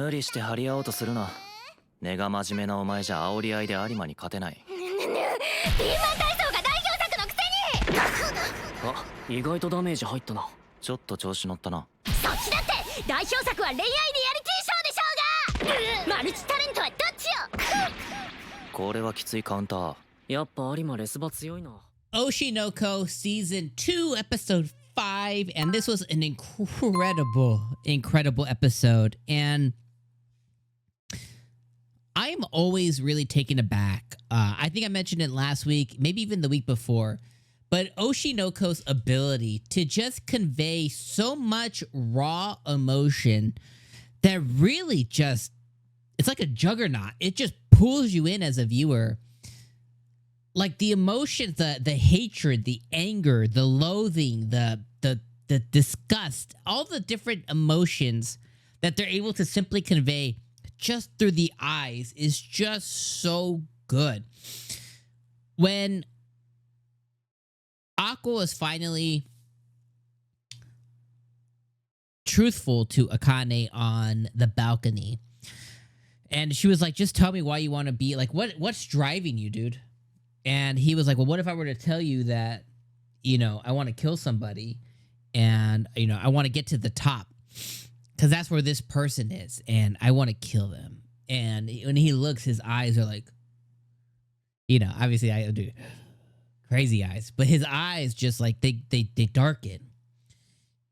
無理して張り合おうとするな。根が真面目なお前じゃ煽り合いで有馬に勝てない。ピーマン体操が代表作のくせに。あ、意外とダメージ入ったな。ちょっと調子乗ったな。そっちだって代表作は恋愛リアリティショーでしょうが。マルチタレントはどっちよ。これはきついカウンター。やっぱ有馬レスバ強いな。Oshi no Ko Season 2 Episode 5, and this was an incredible episode, and I'm always really taken aback. I think I mentioned it last week, maybe even the week before, but Oshi no Ko's ability to just convey so much raw emotion that really just, it's like a juggernaut. It just pulls you in as a viewer. Like the emotions, the hatred, the anger, the loathing, the disgust, all the different emotions that they're able to simply convey just through the eyes is just so good. When Aqua was finally truthful to Akane on the balcony, and she was like, just tell me why you want to be, like, what's driving you, dude? And he was like, well, what if I were to tell you that, you know, I want to kill somebody and, you know, I want to get to the top because that's where this person is and I want to kill them. And when he looks, his eyes are like, you know, obviously I do crazy eyes, but his eyes just like, they darken.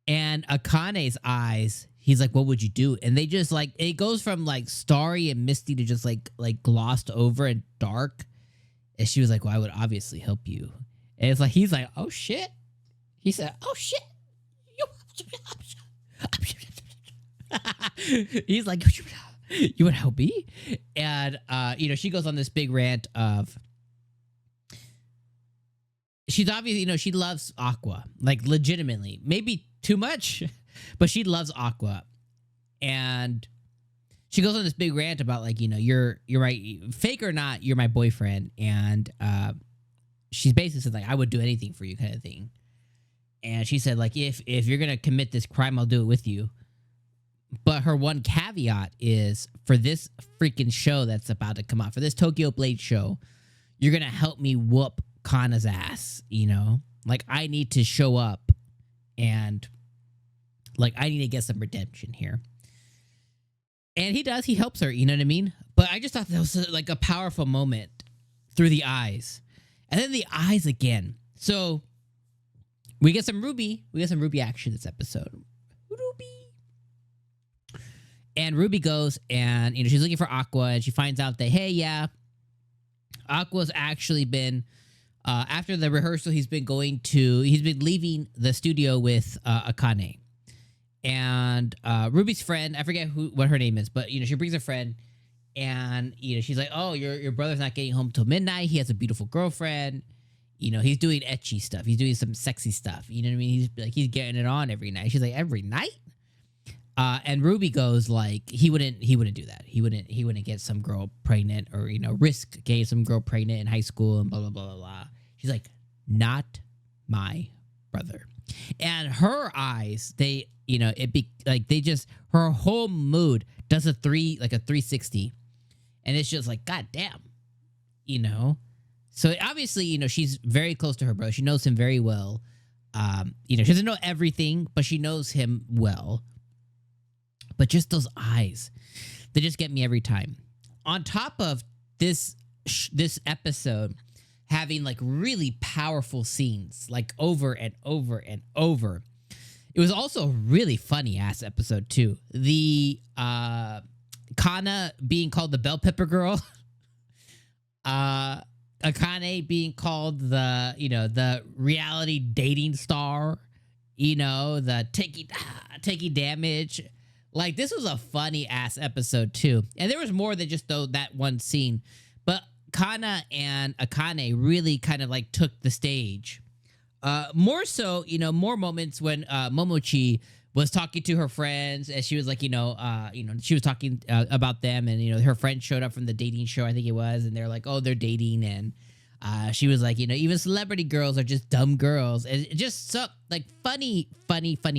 And Akane's eyes, he's like, what would you do? And they just like, it goes from like starry and misty to just like glossed over and dark. And she was like, well, I would obviously help you. And it's like, he's like, oh shit. He said, oh shit. He's like, you would help me? And, you know, she goes on this big rant of, she's obviously, you know, she loves Aqua, like legitimately, maybe too much, but she loves Aqua. And she goes on this big rant about like, you know, you're right, fake or not, you're my boyfriend. And she's basically said like, I would do anything for you kind of thing. And she said like, if you're going to commit this crime, I'll do it with you. But her one caveat is for this freaking show that's about to come out, for this Tokyo Blade show, you're going to help me whoop Kana's ass, you know? Like I need to show up and like I need to get some redemption here. And he does. He helps her. You know what I mean? But I just thought that was like a powerful moment through the eyes. And then the eyes again. So we get some Ruby. We get some Ruby action this episode. Ruby. And Ruby goes and, you know, she's looking for Aqua. And she finds out that, hey, yeah, Aqua's actually been, after the rehearsal, he's been leaving the studio with Akane. And Ruby's friend, I forget what her name is, but, you know, she brings a friend and, you know, she's like, oh, your brother's not getting home till midnight. He has a beautiful girlfriend. You know, he's doing ecchi stuff. He's doing some sexy stuff. You know what I mean? He's getting it on every night. She's like, every night? And Ruby goes like, he wouldn't do that. He wouldn't get some girl pregnant or, you know, risk getting some girl pregnant in high school and blah, blah, blah, blah, blah. She's like, not my brother. And her eyes, they, you know, her whole mood does a 360. And it's just like, God damn, you know? So obviously, you know, she's very close to her bro. She knows him very well. You know, she doesn't know everything, but she knows him well. But just those eyes, they just get me every time. On top of this episode having like really powerful scenes, like over and over and over. It was also a really funny ass episode too. The Kana being called the bell pepper girl. Akane being called the, you know, the reality dating star. You know, the taking damage. Like this was a funny ass episode too. And there was more than just that one scene. But Kana and Akane really kind of like took the stage. More so, you know, more moments when Momochi was talking to her friends and she was like, you know, she was talking about them and, you know, her friend showed up from the dating show, I think it was, and they're like, oh, they're dating. And she was like, you know, even celebrity girls are just dumb girls. And it just so like funny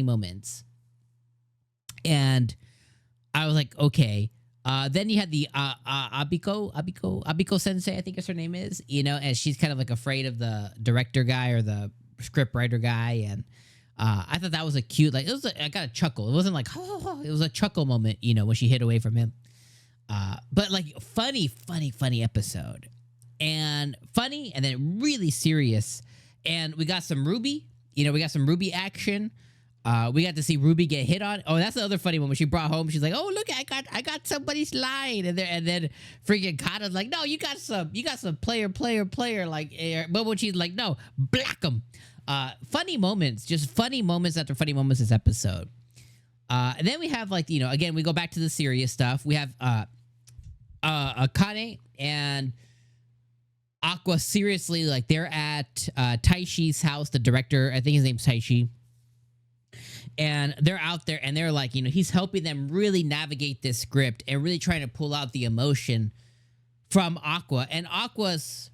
moments. And I was like, okay. Then you had the Abiko Sensei, I think is her name is, you know, and she's kind of like afraid of the director guy or the script writer guy. And I thought that was a cute, like, I got a chuckle. It wasn't like, oh, it was a chuckle moment, you know, when she hid away from him. But like funny episode. And funny and then really serious. And we got some Ruby, you know, we got some Ruby action. We got to see Ruby get hit on. Oh, that's the other funny one when she brought home. She's like, "Oh, look, I got somebody's line," and then freaking Kana's like, "No, you got some player." Like, but when she's like, "No, black them." Funny moments, just funny moments after funny moments this episode. And then we have like, you know, again we go back to the serious stuff. We have Akane and Aqua seriously, like they're at Taishi's house. The director, I think his name's Taishi. And they're out there and they're like, you know, he's helping them really navigate this script and really trying to pull out the emotion from Aqua. And Aqua's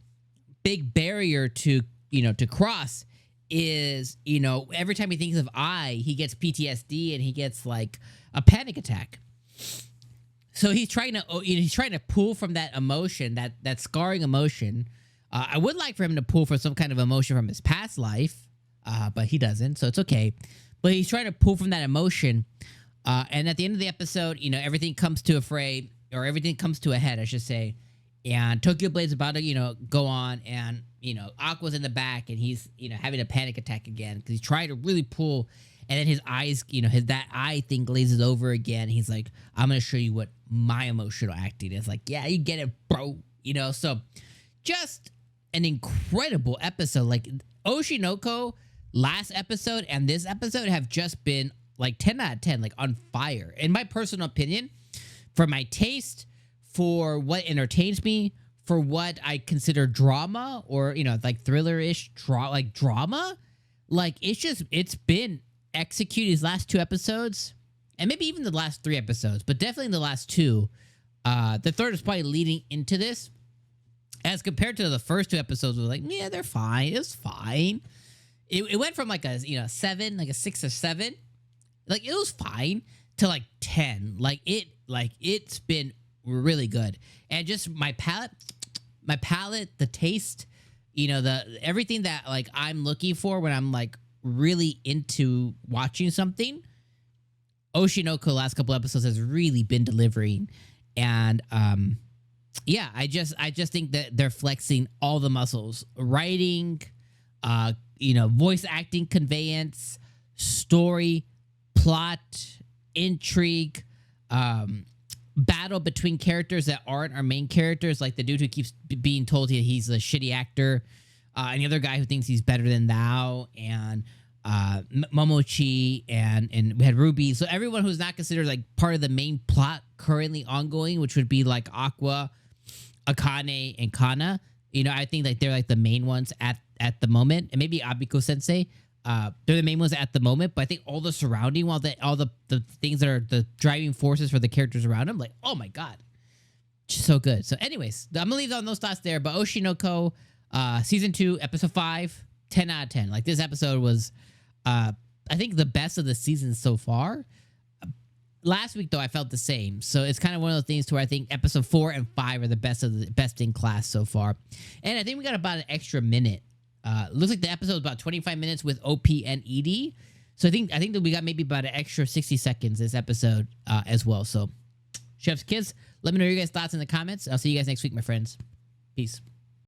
big barrier to, you know, to cross is, you know, every time he thinks of he gets PTSD and he gets like a panic attack. So he's trying to pull from that emotion, that scarring emotion. I would like for him to pull for some kind of emotion from his past life, but he doesn't, so it's okay. But he's trying to pull from that emotion. And at the end of the episode, you know, everything comes to a head, I should say. And Tokyo Blade's about to, you know, go on. And, you know, Aqua's in the back and he's, you know, having a panic attack again. Because he's trying to really pull. And then his eyes, you know, that eye thing glazes over again. He's like, I'm going to show you what my emotional acting is. Like, yeah, you get it, bro. You know, so just an incredible episode. Like, Oshinoko last episode and this episode have just been like 10 out of 10, like on fire. In my personal opinion, for my taste, for what entertains me, for what I consider drama or, you know, like thriller-ish drama, like it's been executed these last 2 episodes and maybe even the last 3 episodes, but definitely in the last 2. The third is probably leading into this as compared to the first 2 episodes. We're like, yeah, they're fine. It's fine. It went from like a, you know, 7, like a 6 or 7, like it was fine, to like 10. It's been really good. And just my palate, the taste, you know, everything that like I'm looking for when I'm like really into watching something, Oshinoko last couple episodes has really been delivering. And yeah, I just think that they're flexing all the muscles. Writing, you know, voice acting, conveyance, story, plot, intrigue, battle between characters that aren't our main characters, like the dude who keeps being told he's a shitty actor, and the other guy who thinks he's better than thou, and Momochi, and we had Ruby. So everyone who's not considered like part of the main plot currently ongoing, which would be like Aqua, Akane, and Kana. You know, I think like they're like the main ones at the moment, and maybe Abiko Sensei. They're the main ones at the moment, but I think all the surrounding, all the things that are the driving forces for the characters around them, like, oh my god, just so good. So, anyways, I'm gonna leave on those thoughts there. But Oshinoko, season 2, episode 5, 10 out of 10. Like this episode was, I think the best of the season so far. Last week though, I felt the same. So it's kind of one of those things to where I think episode 4 and 5 are the best in class so far. And I think we got about an extra minute. Looks like the episode is about 25 minutes with OP and ED. So I think that we got maybe about an extra 60 seconds this episode as well. So, Chef's Kids, let me know your guys' thoughts in the comments. I'll see you guys next week, my friends. Peace.